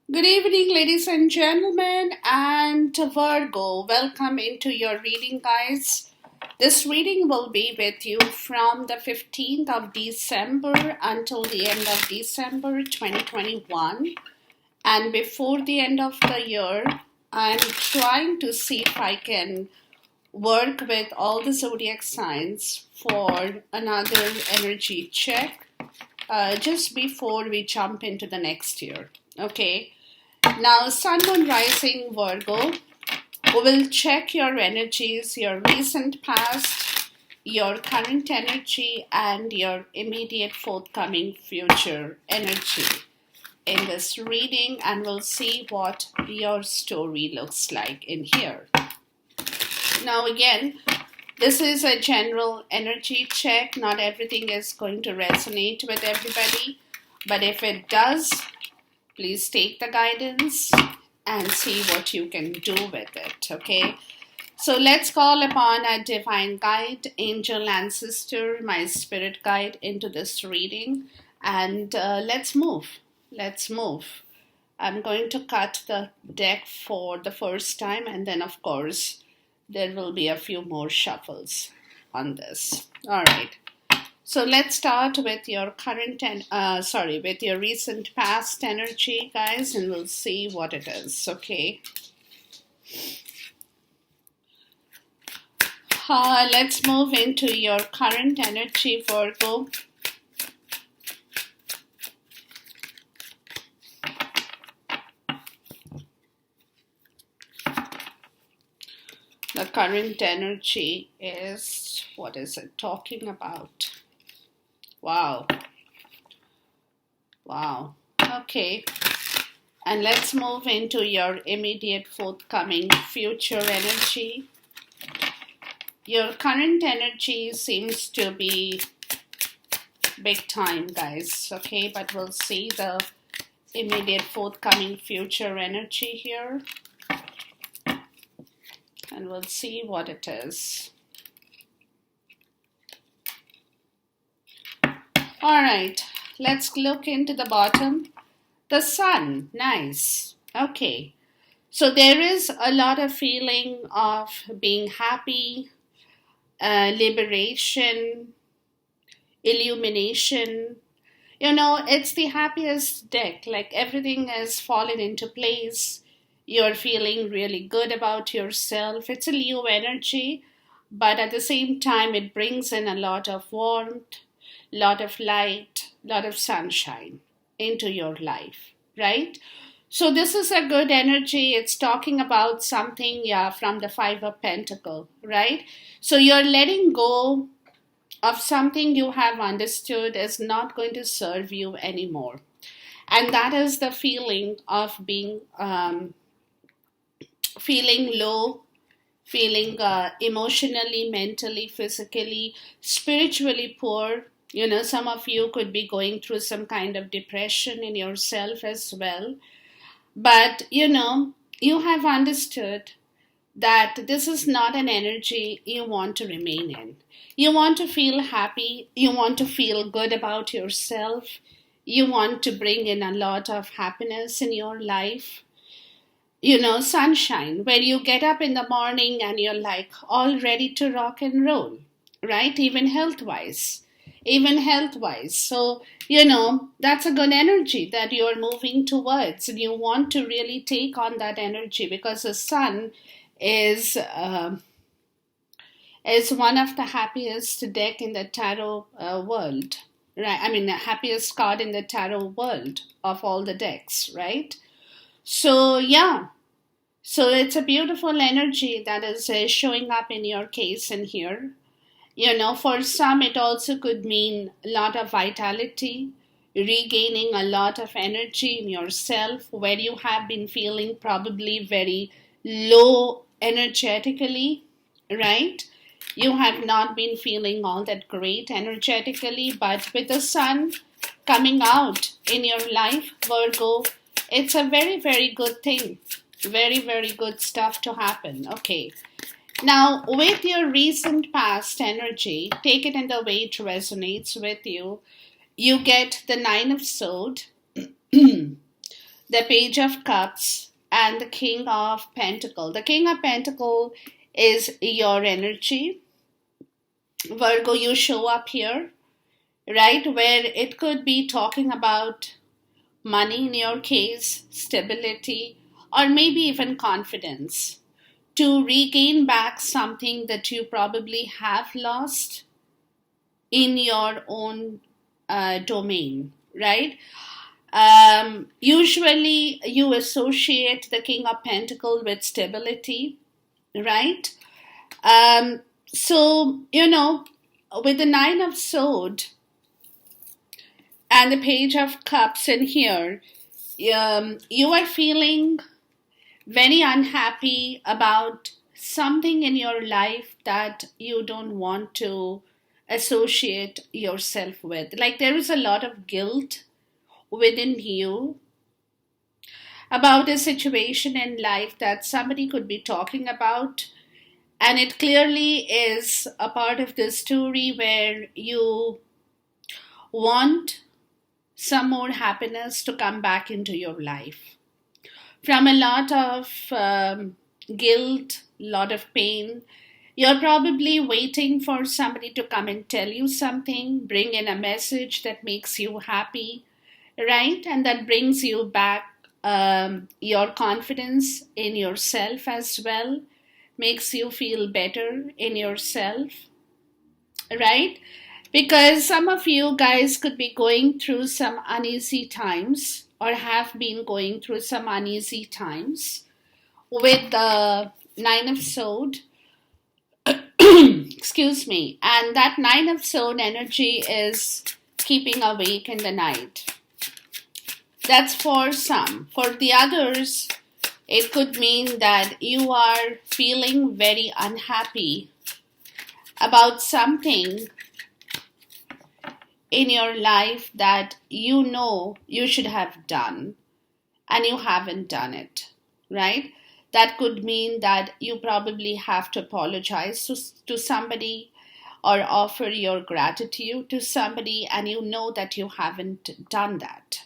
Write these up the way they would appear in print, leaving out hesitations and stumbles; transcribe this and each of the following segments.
Good evening, ladies and gentlemen, and Virgo. Welcome into your reading, guys. This reading will be with you from the 15th of December until the end of December 2021. And before the end of the year, I'm trying to see if I can work with all the zodiac signs for another energy check just before we jump into the next year. Okay. Now, Sun, Moon, Rising, Virgo, we will check your energies, your recent past, your current energy, and your immediate forthcoming future energy in this reading, and we'll see what your story looks like in here. Now, again, this is a general energy check. Not everything is going to resonate with everybody, but if it does, please take the guidance and see what you can do with it, okay? So let's call upon a divine guide, angel ancestor, my spirit guide into this reading. And let's move. Let's move. I'm going to cut the deck for the first time, and then, of course, there will be a few more shuffles on this. All right. So let's start with your current and with your recent past energy, guys, and we'll see what it is. Okay. Let's move into your current energy, Virgo. The current energy is, what is it talking about? Wow. Wow. Okay. And let's move into your immediate forthcoming future energy. Your current energy seems to be big time, guys. Okay, but we'll see the immediate forthcoming future energy here. And we'll see what it is. All right, let's look into the bottom. The sun, nice. Okay, so there is a lot of feeling of being happy, liberation, illumination. You know, it's the happiest deck. Like everything has fallen into place. You're feeling really good about yourself. It's a Leo energy, but at the same time, it brings in a lot of warmth, lot of light, lot of sunshine into your life, right? So this is a good energy. It's talking about something, yeah, from the Five of Pentacles, right? So you're letting go of something you have understood is not going to serve you anymore. And that is the feeling of being, feeling low, feeling emotionally, mentally, physically, spiritually poor. You know, some of you could be going through some kind of depression in yourself as well. But, you know, you have understood that this is not an energy you want to remain in. You want to feel happy. You want to feel good about yourself. You want to bring in a lot of happiness in your life. You know, sunshine, where you get up in the morning and you're like all ready to rock and roll, right? Even health-wise. So, you know, that's a good energy that you're moving towards, and you want to really take on that energy because the sun is one of the happiest deck in the tarot world, right? I mean, the happiest card in the tarot world of all the decks, right? So, yeah. So it's a beautiful energy that is showing up in your case in here. You know, for some, it also could mean a lot of vitality, regaining a lot of energy in yourself where you have been feeling probably very low energetically, right? You have not been feeling all that great energetically, but with the sun coming out in your life, Virgo, it's a very, very good thing. Very, very good stuff to happen. Okay. Now, with your recent past energy, take it in the way it resonates with you. You get the Nine of Swords. The the Page of Cups, and the King of Pentacle. The King of Pentacle is your energy. Virgo, you show up here, right? Where it could be talking about money in your case, stability, or maybe even confidence to regain back something that you probably have lost in your own domain, right? Usually, you associate the King of Pentacle with stability, right? Um, so, with the Nine of Sword and the Page of Cups in here, you are feeling very unhappy about something in your life that you don't want to associate yourself with. Like there is a lot of guilt within you about a situation in life that somebody could be talking about. And it clearly is a part of the story where you want some more happiness to come back into your life. From a lot of guilt, lot of pain, you're probably waiting for somebody to come and tell you something, bring in a message that makes you happy, right? And that brings you back your confidence in yourself as well, makes you feel better in yourself, right? Because some of you guys could be going through some uneasy times or have been going through some uneasy times with the Nine of Sword. Excuse me. And that Nine of Sword energy is keeping awake in the night. That's for some. For the others, it could mean that you are feeling very unhappy about something in your life that you know you should have done and you haven't done it, right? That could mean that you probably have to apologize to somebody or offer your gratitude to somebody and you know that you haven't done that,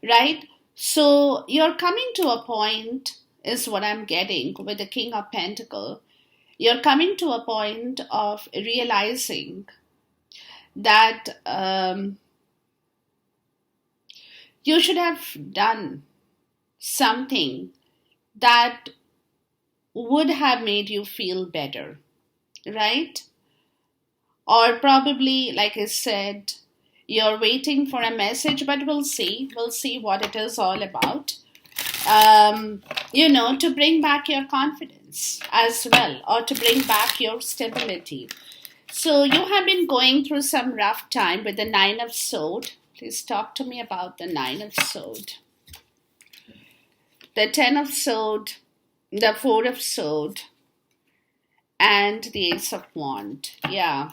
right? So you're coming to a point, is what I'm getting with the King of Pentacle. You're coming to a point of realizing that you should have done something that would have made you feel better, right? Or probably, like I said, you're waiting for a message, but we'll see. We'll see what it is all about. To bring back your confidence as well, or to bring back your stability. So you have been going through some rough time with the Nine of Sword. Please talk to me about the Nine of Sword. The Ten of Sword, the Four of Sword, and the Ace of Wand. Yeah.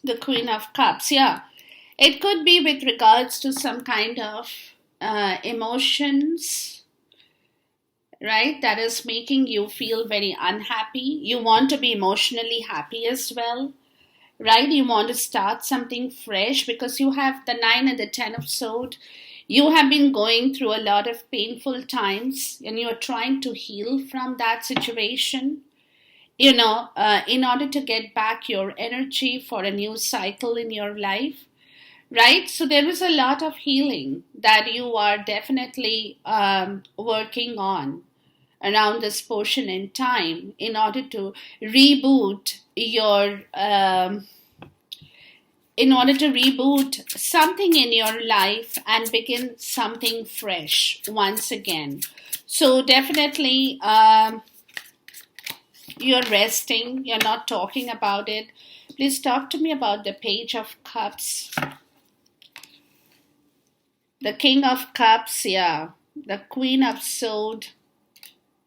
The Queen of Cups. Yeah. It could be with regards to some kind of emotions, right? That is making you feel very unhappy. You want to be emotionally happy as well, right? You want to start something fresh because you have the 9 and the 10 of Swords. You have been going through a lot of painful times and you are trying to heal from that situation, in order to get back your energy for a new cycle in your life, right? So there is a lot of healing that you are definitely working on around this portion in time in order to reboot something in your life and begin something fresh once again. So definitely you're resting, you're not talking about it. Please talk to me about the Page of Cups, the King of Cups, yeah, the Queen of Swords,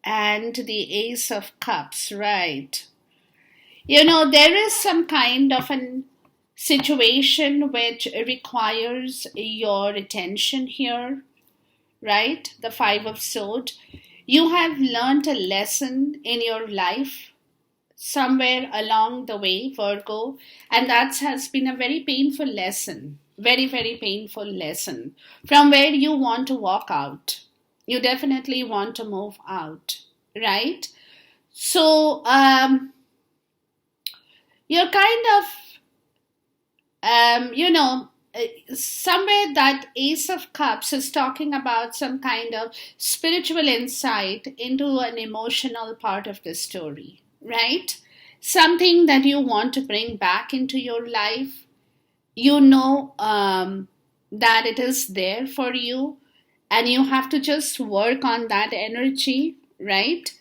and the Ace of Cups, right? There is some kind of an situation which requires your attention here, right? The Five of Swords. You have learned a lesson in your life somewhere along the way, Virgo, and that has been a very painful lesson. very, very painful lesson from where you want to walk out. You definitely want to move out, right? So you're kind of, somewhere that Ace of Cups is talking about some kind of spiritual insight into an emotional part of the story, right? Something that you want to bring back into your life. You know that it is there for you, and you have to just work on that energy, right?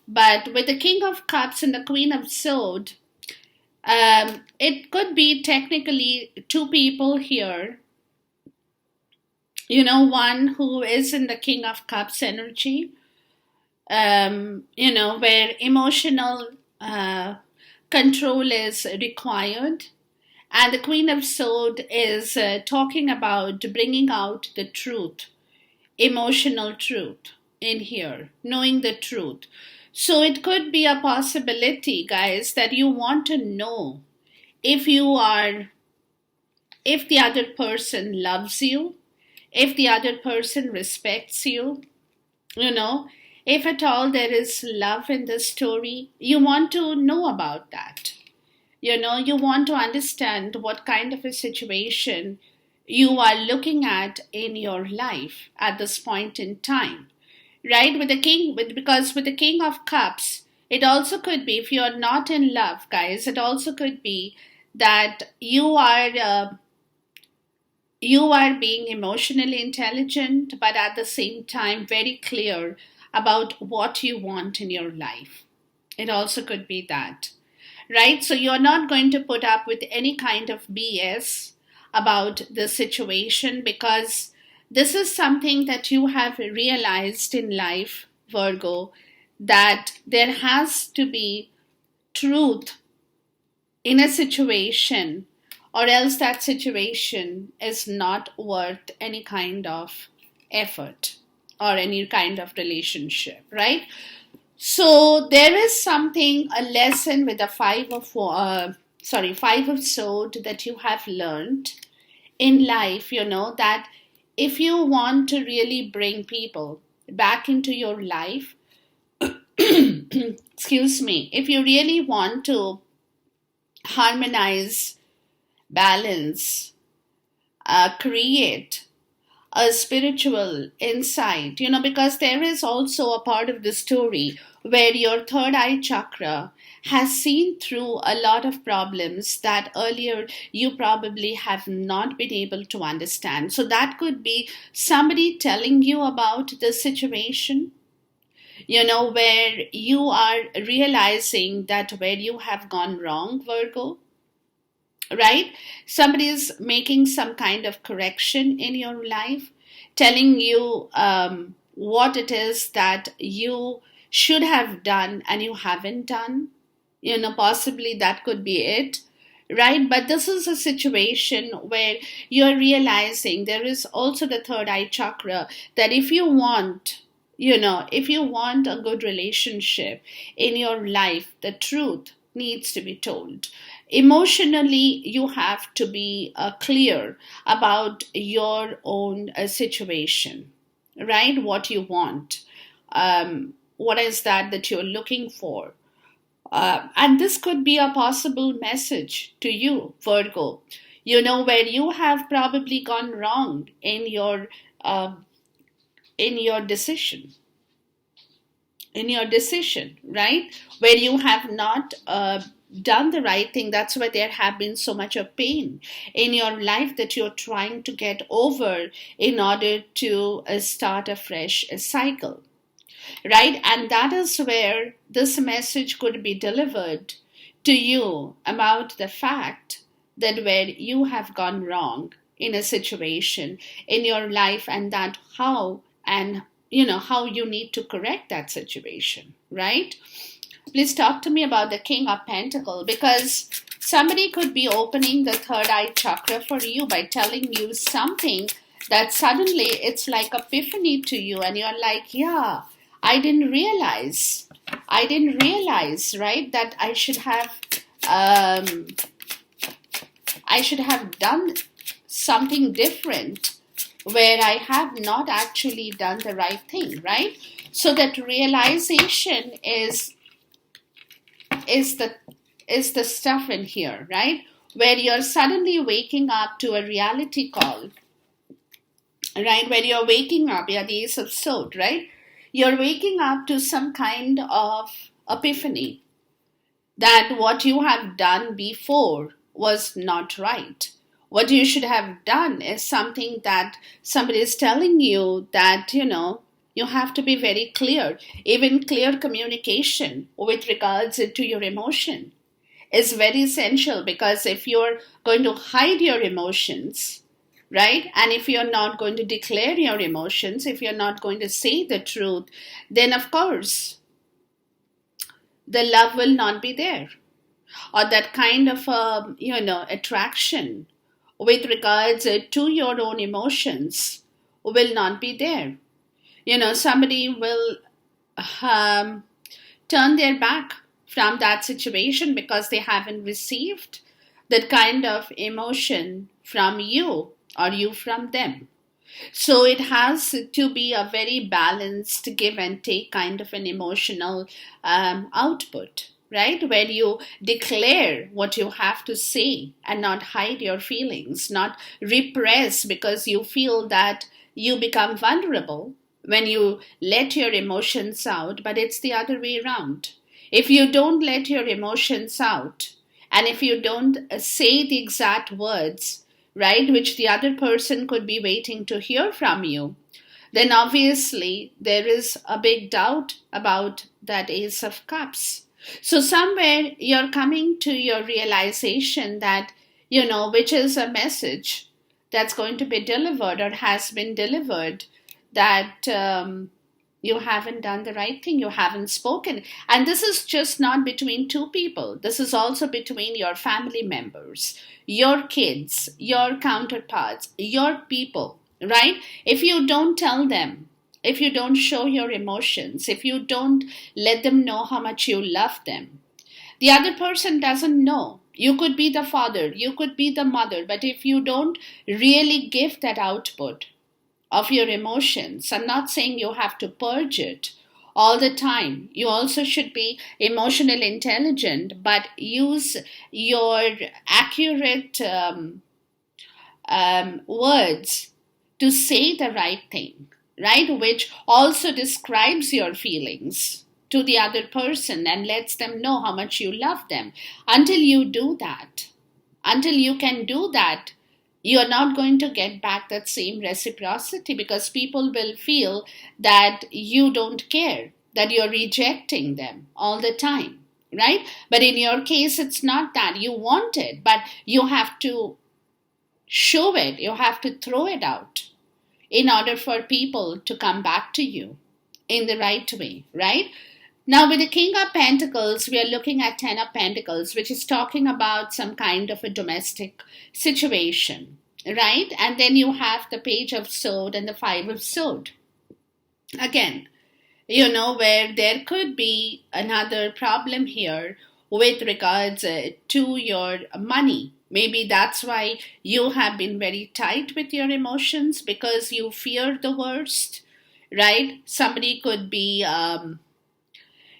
But with the King of Cups and the Queen of Swords, it could be technically two people here. One who is in the King of Cups energy, where emotional control is required. And the Queen of Swords is talking about bringing out the truth, emotional truth in here, knowing the truth. So it could be a possibility, guys, that you want to know if if the other person loves you, if the other person respects you, if at all there is love in the story, you want to know about that. You want to understand what kind of a situation you are looking at in your life at this point in time, right? Because with the King of Cups, it also could be, if you're not in love, guys, it also could be that you are being emotionally intelligent, but at the same time very clear about what you want in your life. It also could be that, right? So you're not going to put up with any kind of BS about the situation, because this is something that you have realized in life, Virgo, that there has to be truth in a situation, or else that situation is not worth any kind of effort or any kind of relationship, right? So there is something, a lesson with the five of sword that you have learned in life, that if you want to really bring people back into your life, excuse me, if you really want to harmonize, balance, create a spiritual insight, because there is also a part of the story where your third eye chakra has seen through a lot of problems that earlier you probably have not been able to understand. So that could be somebody telling you about the situation, where you are realizing that where you have gone wrong, Virgo, right? Somebody is making some kind of correction in your life, telling you what it is that you should have done and you haven't done. Possibly that could be it, right? But this is a situation where you're realizing there is also the third eye chakra, that if you want a good relationship in your life, the truth needs to be told. Emotionally, you have to be clear about your own situation, right? What you want, what is that you're looking for. And this could be a possible message to you, Virgo, where you have probably gone wrong in your decision, right? Where you have not done the right thing. That's why there have been so much of pain in your life that you're trying to get over in order to start a fresh cycle, right? And that is where this message could be delivered to you about the fact that where you have gone wrong in a situation in your life, and that how you need to correct that situation, right? Please talk to me about the King of Pentacles, because somebody could be opening the third eye chakra for you by telling you something that suddenly it's like epiphany to you, and you're like, yeah, I didn't realize, right, that I should have done something different where I have not actually done the right thing, right? So that realization is the is the stuff in here, right? Where you're suddenly waking up to a reality call, right? Where you're waking up, yeah, the Ace of Swords, right? You're waking up to some kind of epiphany that what you have done before was not right. What you should have done is something that somebody is telling you that, you have to be very clear. Even clear communication with regards to your emotion is very essential, because if you're going to hide your emotions, right, and if you're not going to declare your emotions, if you're not going to say the truth, then of course the love will not be there, or that kind of attraction with regards to your own emotions will not be there. Somebody will um, turn their back from that situation because they haven't received that kind of emotion from you, or you from them. So it has to be a very balanced give and take kind of an emotional output, right? Where you declare what you have to say and not hide your feelings, not repress because you feel that you become vulnerable when you let your emotions out, but it's the other way around. If you don't let your emotions out, and if you don't say the exact words, right, which the other person could be waiting to hear from you, then obviously there is a big doubt about that Ace of Cups. So somewhere you're coming to your realization that, which is a message that's going to be delivered or has been delivered, that you haven't done the right thing, you haven't spoken. And this is just not between two people, this is also between your family members, your kids, your counterparts, your people, right? If you don't tell them, if you don't show your emotions, if you don't let them know how much you love them, the other person doesn't know. You could be the father, you could be the mother, but if you don't really give that output of your emotions, I'm not saying you have to purge it all the time. You also should be emotionally intelligent, but use your accurate words to say the right thing, right? Which also describes your feelings to the other person and lets them know how much you love them. Until you do that, until you can do that, you're not going to get back that same reciprocity, because people will feel that you don't care, that you're rejecting them all the time, right? But in your case, it's not that. You want it, but you have to show it, you have to throw it out in order for people to come back to you in the right way, right? Now, with the King of Pentacles, we are looking at Ten of Pentacles, which is talking about some kind of a domestic situation, right? And then you have the Page of Swords and the Five of Swords. Again, where there could be another problem here with regards to your money. Maybe that's why you have been very tight with your emotions, because you fear the worst, right? Somebody could be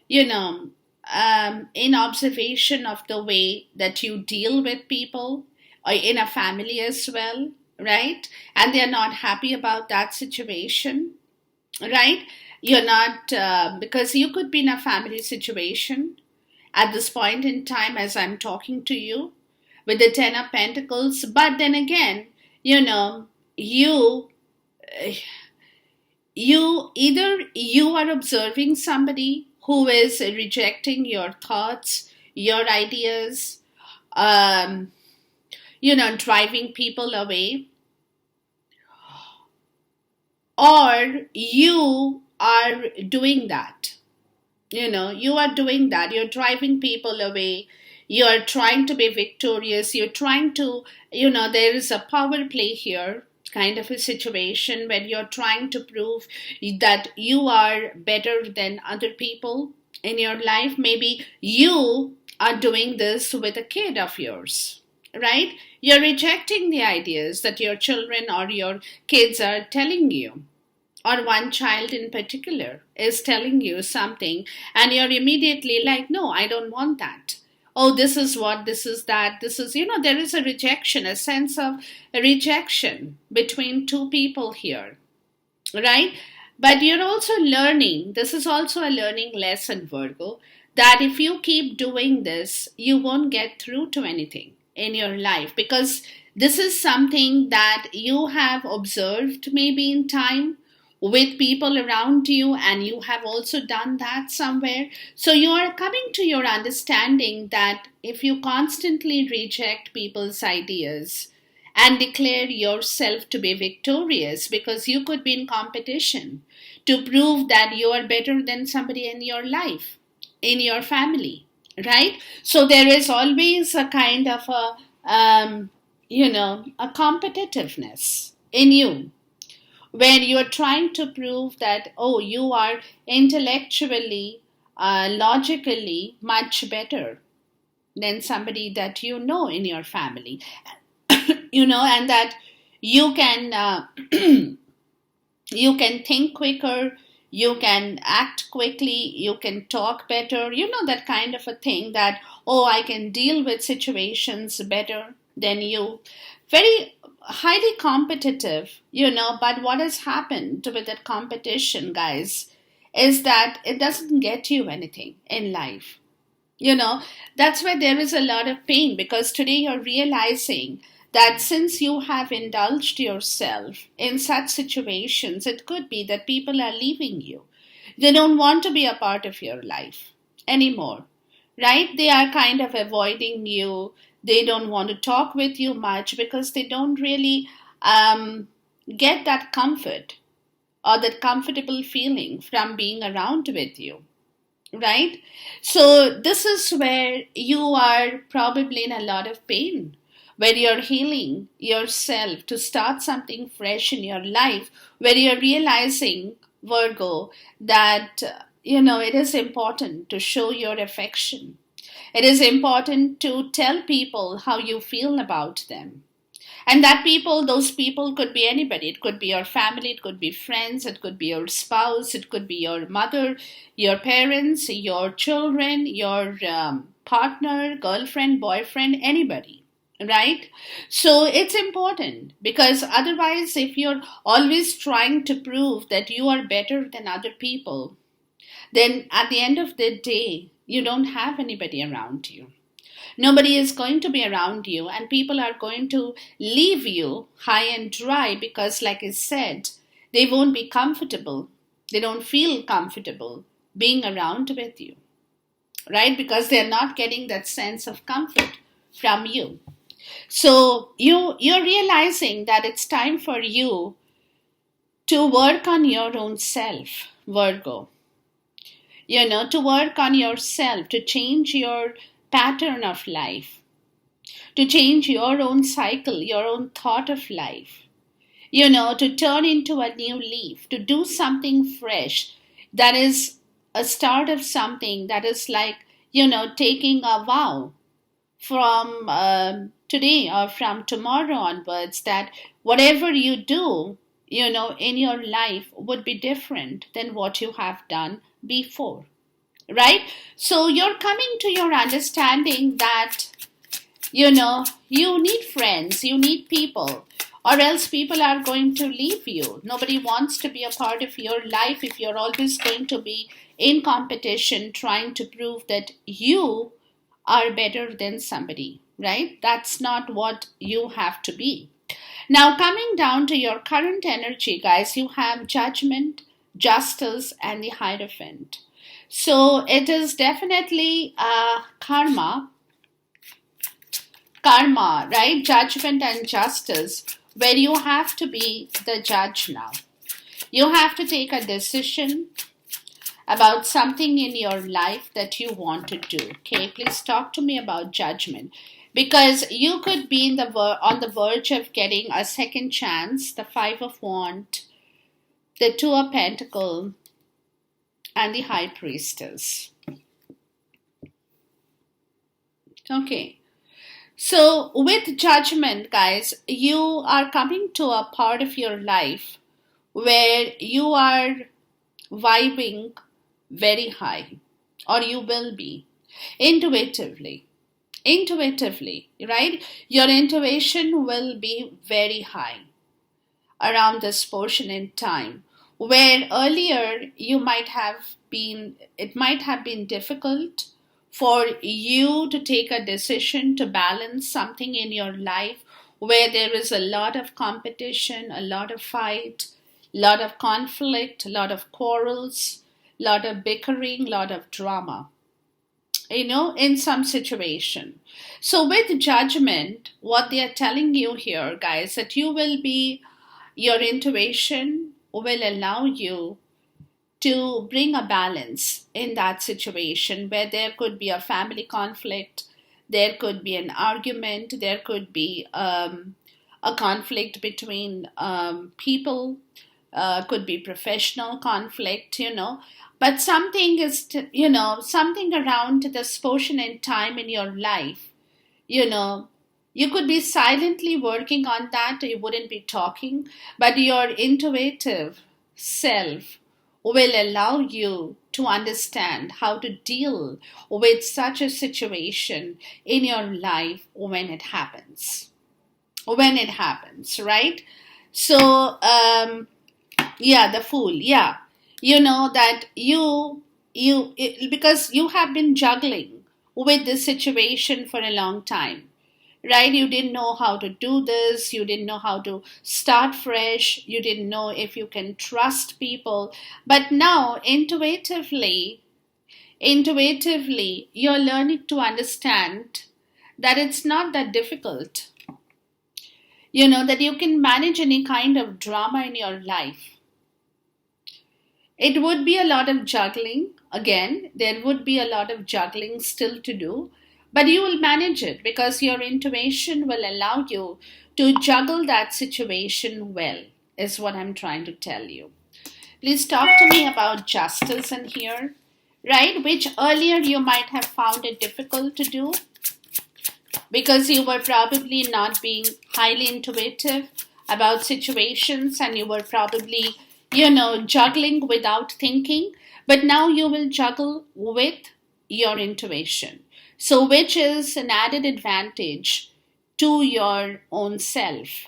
in observation of the way that you deal with people, or in a family as well, right? And they're not happy about that situation, right? You're not, because you could be in a family situation at this point in time as I'm talking to you with the Ten of Pentacles, but then again, you either you are observing somebody who is rejecting your thoughts, your ideas, driving people away, or you are doing that. You are doing that. You're driving people away. You're trying to be victorious. You're trying to, there is a power play here, kind of a situation where you're trying to prove that you are better than other people in your life. Maybe you are doing this with a kid of yours, right? You're rejecting the ideas that your children or your kids are telling you, or one child in particular is telling you something, and you're immediately like, no, I don't want that. Oh, this is what, this is that, this is, there is a rejection, a sense of rejection between two people here, right? But you're also learning, this is also a learning lesson, Virgo, that if you keep doing this, you won't get through to anything in your life, because this is something that you have observed maybe in time with people around you, and you have also done that somewhere. So you are coming to your understanding that if you constantly reject people's ideas and declare yourself to be victorious, because you could be in competition to prove that you are better than somebody in your life, in your family, right? So there is always a kind of a competitiveness in you, where you are trying to prove that, oh, you are intellectually, logically much better than somebody that you know in your family, and that you can you can think quicker, you can act quickly, you can talk better, that kind of a thing, that, oh, I can deal with situations better than you. Very highly competitive, but what has happened with that competition, guys, is that it doesn't get you anything in life. you know that's why there is a lot of pain, because today you're realizing that since you have indulged yourself in such situations, it could be that people are leaving you. They don't want to be a part of your life anymore, right? They are kind of avoiding you. They don't want to talk with you much because they don't really get that comfort or that comfortable feeling from being around with you, right? So, this is where you are probably in a lot of pain, where you're healing yourself to start something fresh in your life, where you're realizing, Virgo, that, it is important to show your affection. It is important to tell people how you feel about them. And that people, those people could be anybody. It could be your family, it could be friends, it could be your spouse, it could be your mother, your parents, your children, your partner, girlfriend, boyfriend, anybody, right? So it's important, because otherwise, if you're always trying to prove that you are better than other people, then at the end of the day, you don't have anybody around you. Nobody is going to be around you, and people are going to leave you high and dry because, like I said, they won't be comfortable. They don't feel comfortable being around with you, right? Because they're not getting that sense of comfort from you. So you're realizing that it's time for you to work on your own self, Virgo. To work on yourself, to change your pattern of life, to change your own cycle, your own thought of life, to turn into a new leaf, to do something fresh that is a start of something that is like, taking a vow from today or from tomorrow onwards, that whatever you do, in your life would be different than what you have done before, right? So you're coming to your understanding that, you need friends, you need people, or else people are going to leave you. Nobody wants to be a part of your life if you're always going to be in competition trying to prove that you are better than somebody, right? That's not what you have to be. Now, coming down to your current energy, guys, you have judgment, justice, and the Hierophant. So it is definitely karma, right? Judgment and justice, where you have to be the judge now. You have to take a decision about something in your life that you want to do. Okay, please talk to me about judgment, because you could be on the verge of getting a second chance. The Five of Wands, the Two of Pentacles, and the High Priestess. Okay. So, with judgment, guys, you are coming to a part of your life where you are vibing very high, or you will be intuitively. Intuitively, right? Your intuition will be very high around this portion in time, where earlier you might have been, it might have been difficult for you to take a decision to balance something in your life where there is a lot of competition, a lot of fight, a lot of conflict, a lot of quarrels, a lot of bickering, a lot of drama, in some situation. So with judgment, what they are telling you here, guys, that you will be, your intuition will allow you to bring a balance in that situation where there could be a family conflict, there could be an argument, there could be a conflict between people, could be professional conflict, but something is, something around this portion in time in your life, you know, you could be silently working on that, you wouldn't be talking, but your intuitive self will allow you to understand how to deal with such a situation in your life when it happens. When it happens, right? So, yeah, the fool, yeah. You know that because you have been juggling with this situation for a long time, right? You didn't know how to do this, you didn't know how to start fresh, you didn't know if you can trust people. But now, intuitively, you're learning to understand that it's not that difficult, that you can manage any kind of drama in your life. It would be a lot of juggling. Again, there would be a lot of juggling still to do, but you will manage it because your intuition will allow you to juggle that situation well, is what I'm trying to tell you. Please talk to me about justice in here, right? Which earlier you might have found it difficult to do because you were probably not being highly intuitive about situations and you were probably, juggling without thinking. But now you will juggle with your intuition. So, which is an added advantage to your own self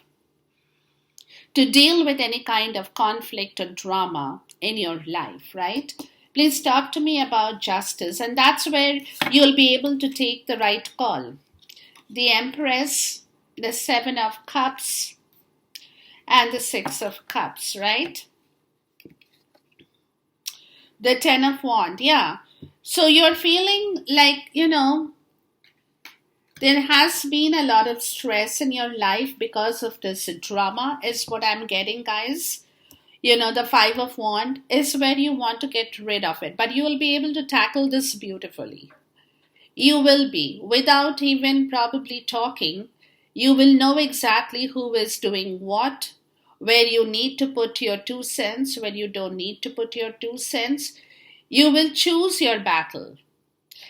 to deal with any kind of conflict or drama in your life, right? Please talk to me about justice, and that's where you'll be able to take the right call. The Empress, the Seven of Cups, and the Six of Cups, right? The Ten of Wands, yeah. So you're feeling like, there has been a lot of stress in your life because of this drama, is what I'm getting, guys. The Five of Wands is where you want to get rid of it, but you will be able to tackle this beautifully. You will be, without even probably talking, you will know exactly who is doing what, where you need to put your 2 cents, where you don't need to put your 2 cents. You will choose your battle.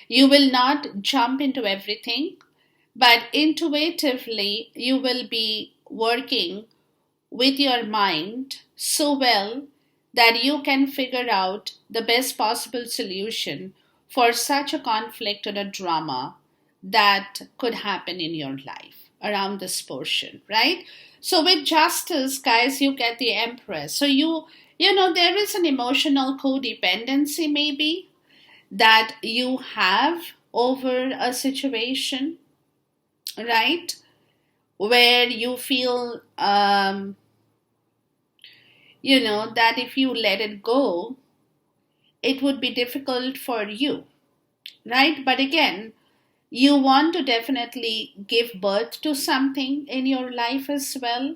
You will not jump into everything, but intuitively, you will be working with your mind so well that you can figure out the best possible solution for such a conflict or a drama that could happen in your life around this portion, right? So with justice, guys, you get the Empress. So there is an emotional codependency maybe that you have over a situation, right? Where you feel that if you let it go, it would be difficult for you, right? But again, you want to definitely give birth to something in your life as well,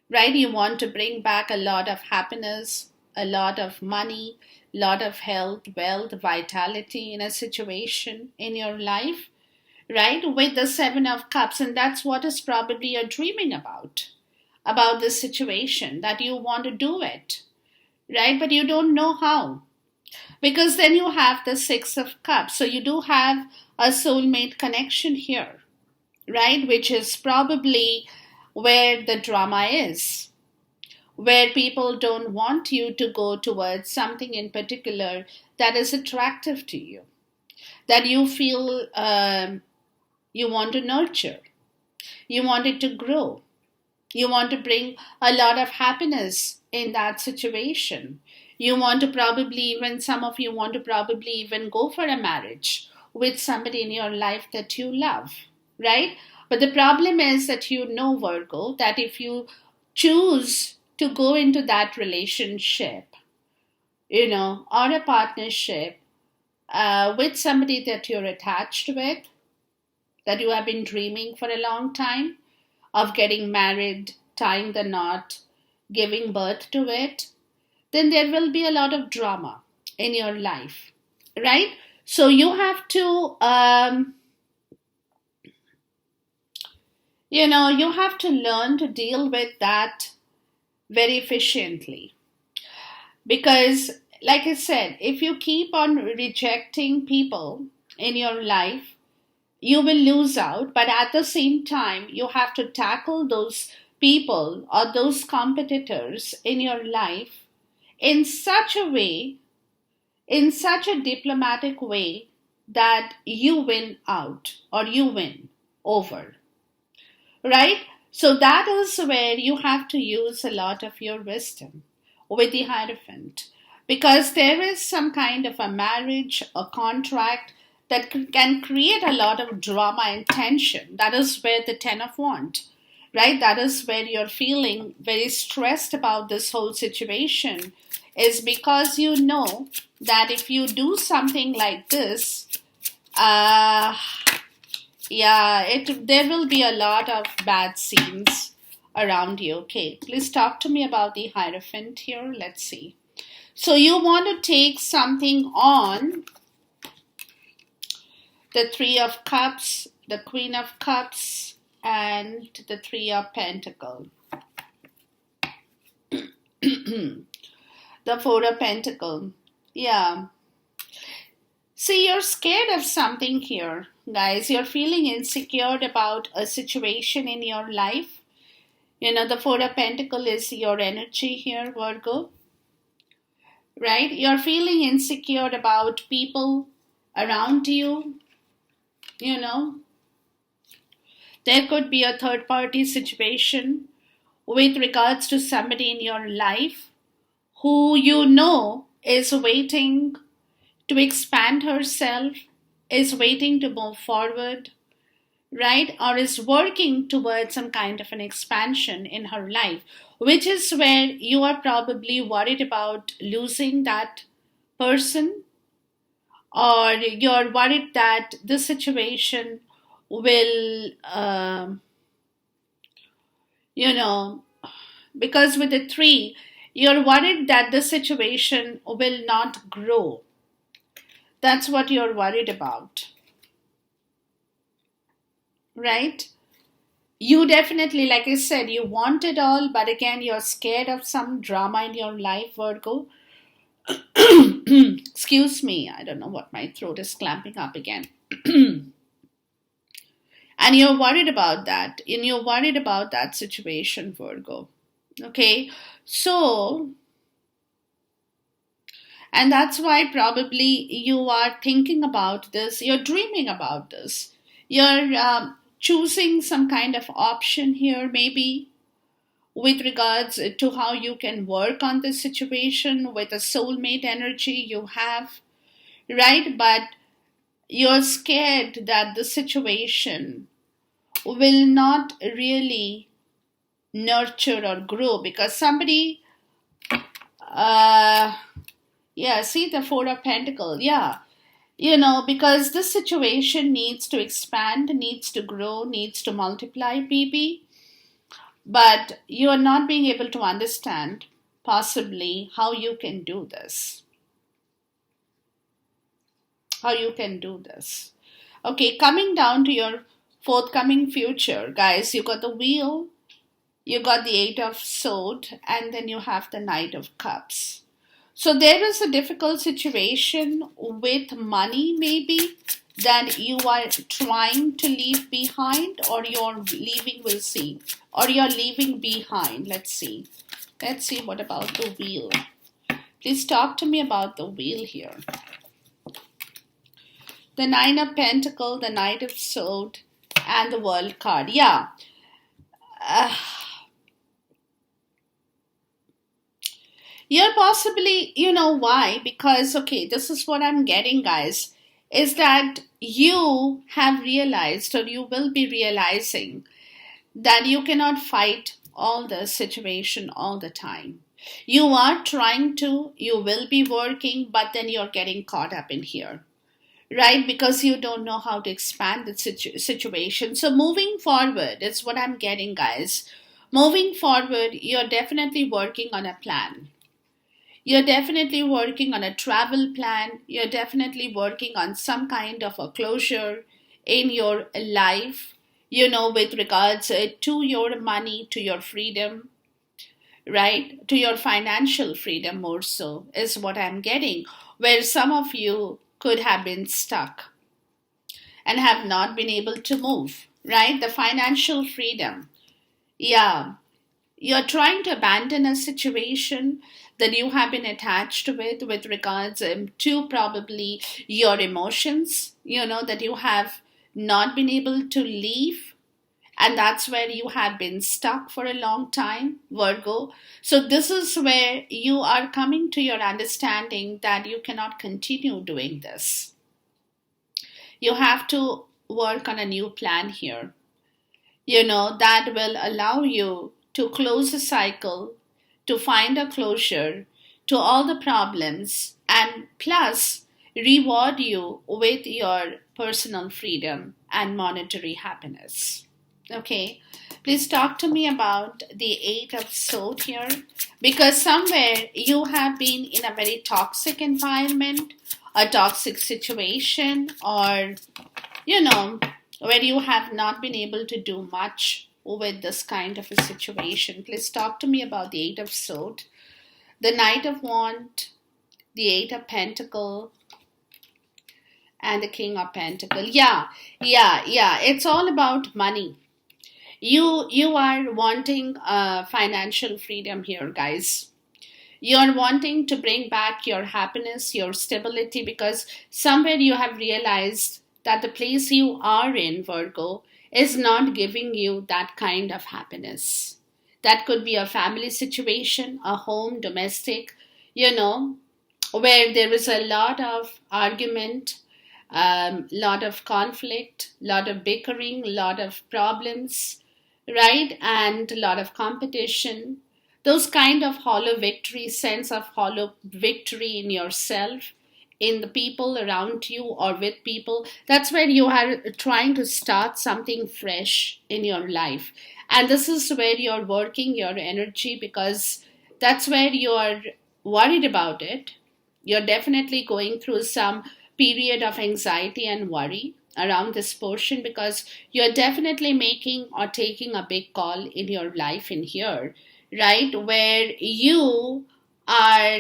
right? You want to bring back a lot of happiness, a lot of money, a lot of health, wealth, vitality in a situation in your life, right? With the Seven of Cups, and that's what is probably you're dreaming about this situation, that you want to do it, right? But you don't know how. Because then you have the Six of Cups. So you do have a soulmate connection here, right? Which is probably where the drama is, where people don't want you to go towards something in particular that is attractive to you, that you feel you want to nurture, you want it to grow, you want to bring a lot of happiness in that situation. You want to probably even, some of you want to probably even go for a marriage with somebody in your life that you love, right? But the problem is that you know, Virgo, that if you choose to go into that relationship, or a partnership with somebody that you're attached with, that you have been dreaming for a long time of getting married, tying the knot, giving birth to it, then there will be a lot of drama in your life, right? So you have to, you have to learn to deal with that very efficiently. Because, like I said, if you keep on rejecting people in your life, you will lose out. But at the same time, you have to tackle those people or those competitors in your life in such a way, in such a diplomatic way, that you win out or you win over, right? So that is where you have to use a lot of your wisdom with the Hierophant, because there is some kind of a marriage, a contract that can create a lot of drama and tension. That is where the Ten of Wands, right? That is where you're feeling very stressed about this whole situation, is because you know that if you do something like this, uh, there will be a lot of bad scenes around you. Okay, please talk to me about the Hierophant here. Let's see. So you want to take something on. The Three of Cups, the Queen of Cups, and the Three of Pentacles. The Four of Pentacles. Yeah. See, you're scared of something here, guys. You're feeling insecure about a situation in your life. The Four of Pentacles is your energy here, Virgo. Right? You're feeling insecure about people around you. There could be a third party situation with regards to somebody in your life who is waiting to expand herself, is waiting to move forward, right? Or is working towards some kind of an expansion in her life, which is where you are probably worried about losing that person, or you're worried that the situation will, because with the three, you're worried that the situation will not grow. That's what you're worried about, right? You definitely, like I said, you want it all, but again, you're scared of some drama in your life, Virgo. Excuse me, I don't know what, my throat is clamping up again. And you're worried about that, and you're worried about that situation, Virgo. Okay, so, and that's why probably you are thinking about this, you're dreaming about this, you're choosing some kind of option here, maybe with regards to how you can work on this situation with a soulmate energy you have, right? But you're scared that the situation will not really nurture or grow, because somebody, see the Four of Pentacles, because this situation needs to expand, needs to grow, needs to multiply, maybe. But you are not being able to understand possibly how you can do this. How you can do this. Okay, coming down to your forthcoming future, guys, you got the Wheel, you got the Eight of Swords, and then you have the Knight of Cups. So there is a difficult situation with money, maybe. that you are trying to leave behind, or you're leaving? We'll see. Or you're leaving behind. Let's see. Let's see what about the wheel. Please talk to me about the wheel here. The Nine of Pentacles, the Knight of Swords, and the World card. Yeah. Uh, You're possibly, you know why? Because, okay, this is what I'm getting, guys, is that you have realized, or you will be realizing, that you cannot fight all the situation all the time. You are trying to, you will be working, but then you're getting caught up in here, right? Because you don't know how to expand the situation. So moving forward, it's what I'm getting, guys. Moving forward, you're definitely working on a plan. You're definitely working on a travel plan. You're definitely working on some kind of a closure in your life, with regards to your money, to your freedom, right? To your financial freedom, more so, is what I'm getting. Where some of you could have been stuck and have not been able to move, right? The financial freedom. Yeah, you're trying to abandon a situation that you have been attached with regards to probably your emotions, that you have not been able to leave, and that's where you have been stuck for a long time, Virgo. So this is where you are coming to your understanding that you cannot continue doing this. You have to work on a new plan here, that will allow you to close a cycle, to find a closure to all the problems, and plus reward you with your personal freedom and monetary happiness. Okay, please talk to me about the Eight of Swords here, because somewhere you have been in a very toxic environment, a toxic situation, or where you have not been able to do much with this kind of a situation. Please talk to me about the Eight of Swords, the Knight of Wands, the Eight of Pentacles, and the King of Pentacles. Yeah. It's all about money. You are wanting financial freedom here, guys. You're wanting to bring back your happiness, your stability, because somewhere you have realized that the place you are in, Virgo, is not giving you that kind of happiness. That could be a family situation, a home, domestic, where there is a lot of argument, lot of conflict, lot of bickering, lot of problems, right? And a lot of competition. Those kind of hollow victory, sense of hollow victory in yourself, in the people around you, or with people. That's where you are trying to start something fresh in your life. And this is where you're working your energy, because that's where you are worried about it. You're definitely going through some period of anxiety and worry around this portion, because you're definitely making or taking a big call in your life in here, right? Where you are,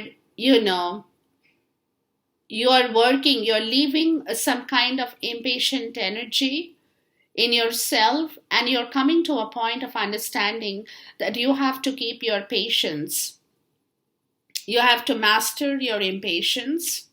you are working, you're leaving some kind of impatient energy in yourself, and you're coming to a point of understanding that you have to keep your patience. You have to master your impatience,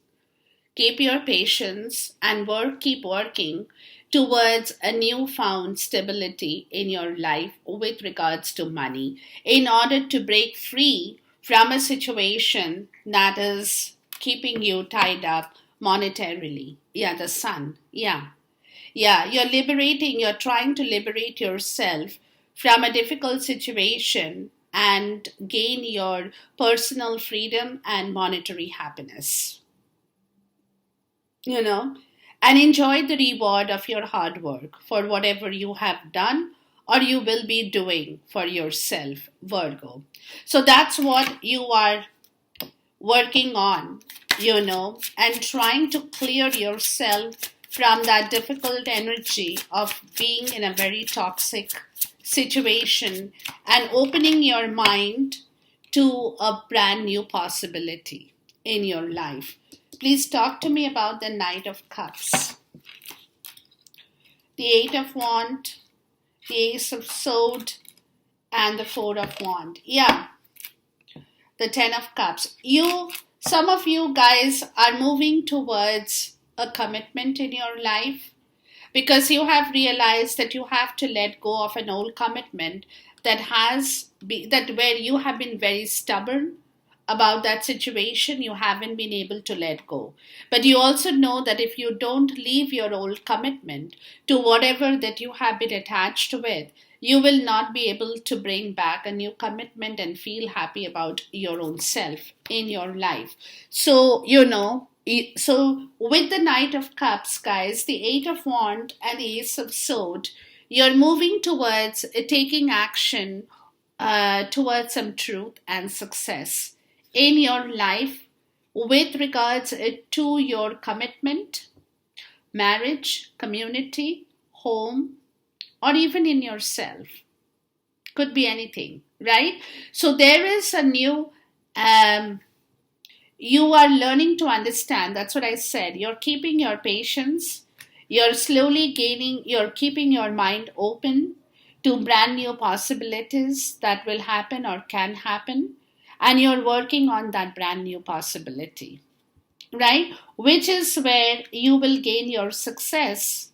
keep your patience, and keep working towards a newfound stability in your life with regards to money, in order to break free from a situation that is keeping you tied up monetarily. Yeah, the sun. Yeah, you're trying to liberate yourself from a difficult situation and gain your personal freedom and monetary happiness, you know, and enjoy the reward of your hard work for whatever you have done or you will be doing for yourself, Virgo. So that's what you are working on, and trying to clear yourself from that difficult energy of being in a very toxic situation, and opening your mind to a brand new possibility in your life. Please talk to me about the Knight of Cups. the Eight of Wands, the Ace of Swords, and the Four of Wands. Yeah, the Ten of Cups. Some of you guys are moving towards a commitment in your life because you have realized that you have to let go of an old commitment that where you have been very stubborn about that situation. You haven't been able to let go, but you also know that if you don't leave your old commitment to whatever that you have been attached with, you will not be able to bring back a new commitment and feel happy about your own self in your life. So so with the Knight of Cups, guys, the Eight of Wands and the Ace of Swords, you're moving towards taking action towards some truth and success in your life with regards to your commitment, marriage, community, home, or even in yourself. Could be anything, right? So there is a new, you are learning to understand. That's what I said. You're keeping your patience. You're you're keeping your mind open to brand new possibilities that will happen or can happen. And you're working on that brand new possibility, right? Which is where you will gain your success,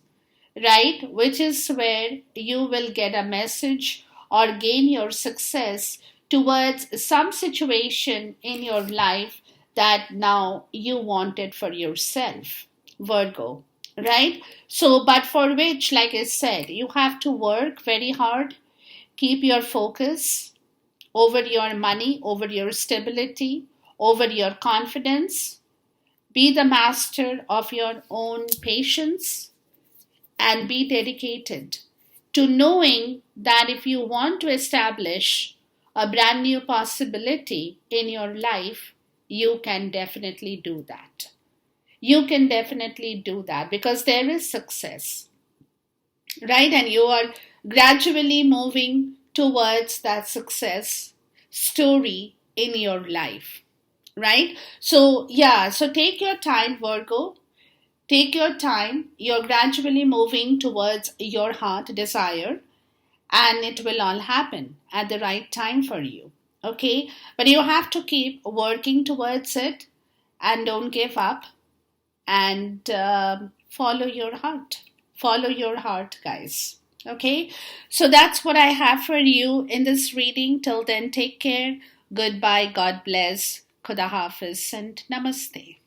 right? Which is where you will get a message or gain your success towards some situation in your life that now you wanted for yourself, Virgo, right? So, but for which, like I said, you have to work very hard, keep your focus over your money, over your stability, over your confidence, be the master of your own patience, and be dedicated to knowing that if you want to establish a brand new possibility in your life, you can definitely do that. You can definitely do that because there is success, right? And you are gradually moving towards that success story in your life, right? So, yeah, so take your time, Virgo. Take your time. You're gradually moving towards your heart desire, and it will all happen at the right time for you. Okay? But you have to keep working towards it and don't give up and follow your heart. Follow your heart, guys. Okay? So that's what I have for you in this reading. Till then, take care. Goodbye. God bless. Khuda Hafiz and Namaste.